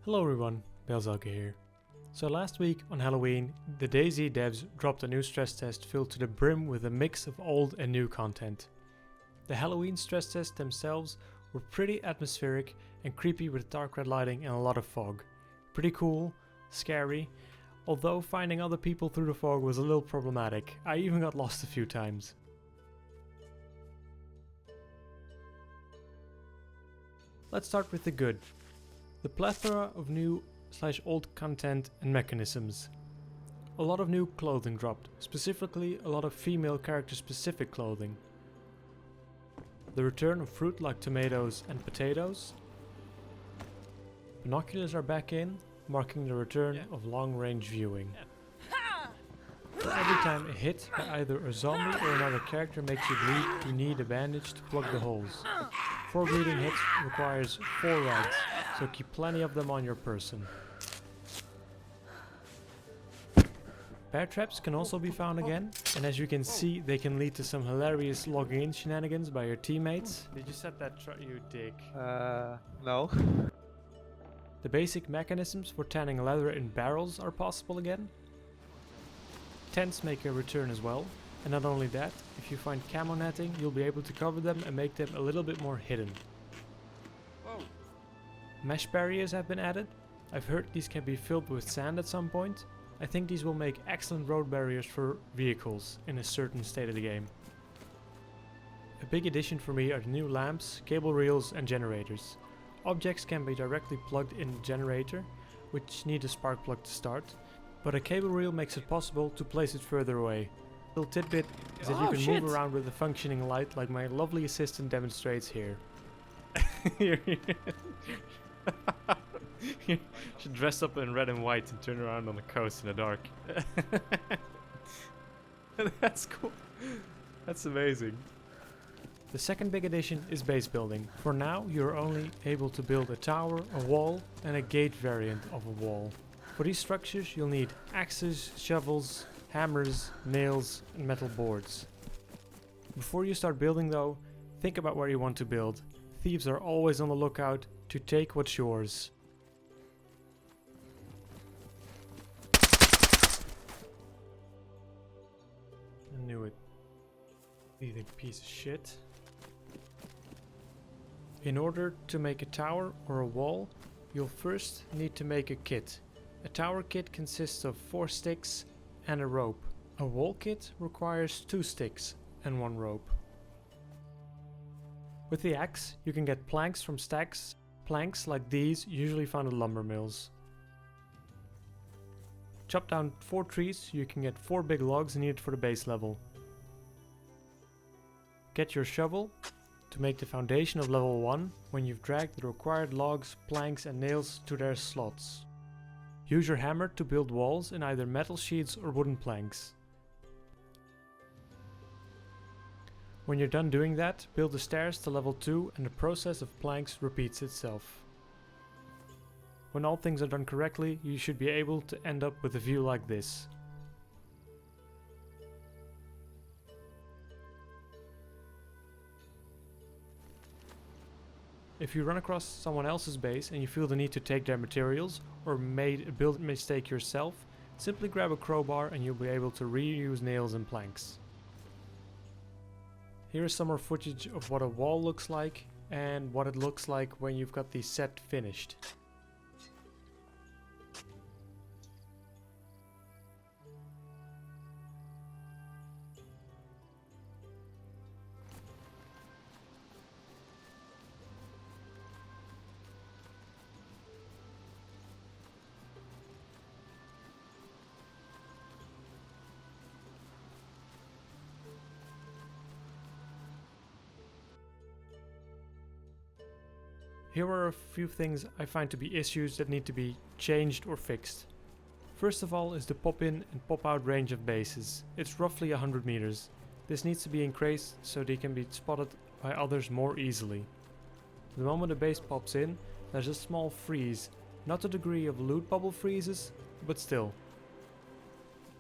Hello everyone, BUGGY here. So last week on Halloween, the DayZ devs dropped a new stress test filled to the brim with a mix of old and new content. The Halloween stress tests themselves were pretty atmospheric and creepy with dark red lighting and a lot of fog. Pretty cool, scary, although finding other people through the fog was a little problematic. I even got lost a few times. Let's start with the good. The plethora of new/old content and mechanisms. A lot of new clothing dropped, specifically a lot of female character specific clothing. The return of fruit like tomatoes and potatoes. Binoculars are back in, marking the return of long range viewing. Every time a hit by either a zombie or another character makes you bleed, you need a bandage to plug the holes. 4 bleeding hits requires 4 rags, so keep plenty of them on your person. Bear traps can also be found again, and as you can see, they can lead to some hilarious logging in shenanigans by your teammates. Did you set that you dick? No. The basic mechanisms for tanning leather in barrels are possible again. Tents make a return as well, and not only that, if you find camo netting, you'll be able to cover them and make them a little bit more hidden. Whoa. Mesh barriers have been added. I've heard these can be filled with sand at some point. I think these will make excellent road barriers for vehicles in a certain state of the game. A big addition for me are the new lamps, cable reels and generators. Objects can be directly plugged in the generator, which need a spark plug to start, but a cable reel makes it possible to place it further away. A little tidbit is that you can move around with a functioning light like my lovely assistant demonstrates here. You should dress up in red and white and turn around on the coast in the dark. That's cool. That's amazing. The second big addition is base building. For now, you're only able to build a tower, a wall, and a gate variant of a wall. For these structures, you'll need axes, shovels, hammers, nails, and metal boards. Before you start building though, think about where you want to build. Thieves are always on the lookout to take what's yours. I knew it. Thieving piece of shit. In order to make a tower or a wall, you'll first need to make a kit. A tower kit consists of 4 sticks and a rope. A wall kit requires 2 sticks and 1 rope. With the axe, you can get planks from stacks. Planks like these usually found at lumber mills. Chop down 4 trees, you can get 4 big logs needed for the base level. Get your shovel to make the foundation of level 1 when you've dragged the required logs, planks and nails to their slots. Use your hammer to build walls in either metal sheets or wooden planks. When you're done doing that, build the stairs to level 2 and the process of planks repeats itself. When all things are done correctly, you should be able to end up with a view like this. If you run across someone else's base and you feel the need to take their materials or made a build mistake yourself, simply grab a crowbar and you'll be able to reuse nails and planks. Here is some more footage of what a wall looks like and what it looks like when you've got the set finished. Here are a few things I find to be issues that need to be changed or fixed. First of all is the pop in and pop out range of bases. It's roughly 100 meters. This needs to be increased so they can be spotted by others more easily. The moment a base pops in, there's a small freeze, not to the degree of loot bubble freezes, but still.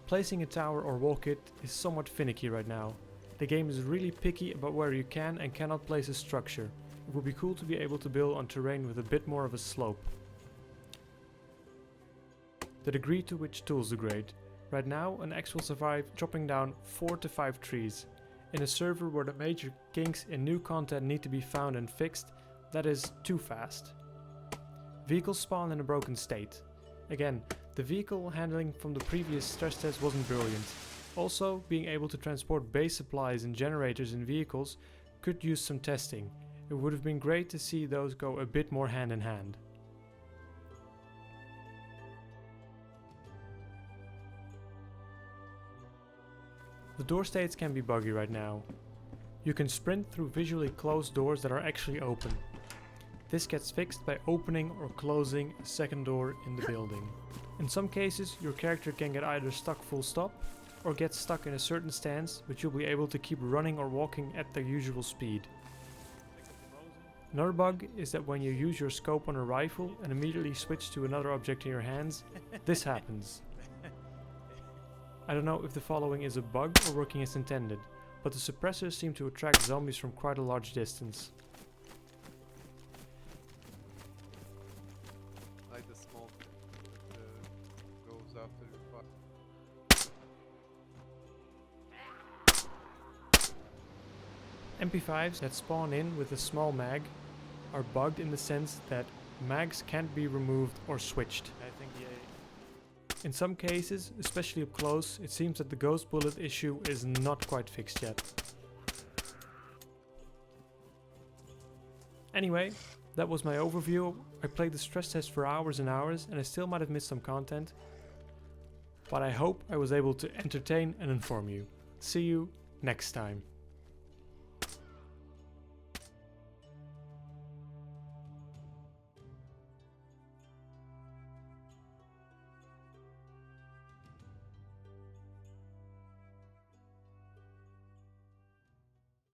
Placing a tower or wall kit is somewhat finicky right now. The game is really picky about where you can and cannot place a structure. It would be cool to be able to build on terrain with a bit more of a slope. The degree to which tools degrade. Right now, an axe will survive chopping down 4 to 5 trees. In a server where the major kinks in new content need to be found and fixed, that is too fast. Vehicles spawn in a broken state. Again, the vehicle handling from the previous stress test wasn't brilliant. Also, being able to transport base supplies and generators in vehicles could use some testing. It would have been great to see those go a bit more hand in hand. The door states can be buggy right now. You can sprint through visually closed doors that are actually open. This gets fixed by opening or closing a second door in the building. In some cases, your character can get either stuck full stop or get stuck in a certain stance, but you'll be able to keep running or walking at their usual speed. Another bug is that when you use your scope on a rifle and immediately switch to another object in your hands, this happens. I don't know if the following is a bug or working as intended, but the suppressors seem to attract zombies from quite a large distance. Like the smoke that goes after you fire. MP5s that spawn in with a small mag are bugged in the sense that mags can't be removed or switched. In some cases, especially up close, it seems that the ghost bullet issue is not quite fixed yet. Anyway, that was my overview. I played the stress test for hours and hours and I still might have missed some content. But I hope I was able to entertain and inform you. See you next time.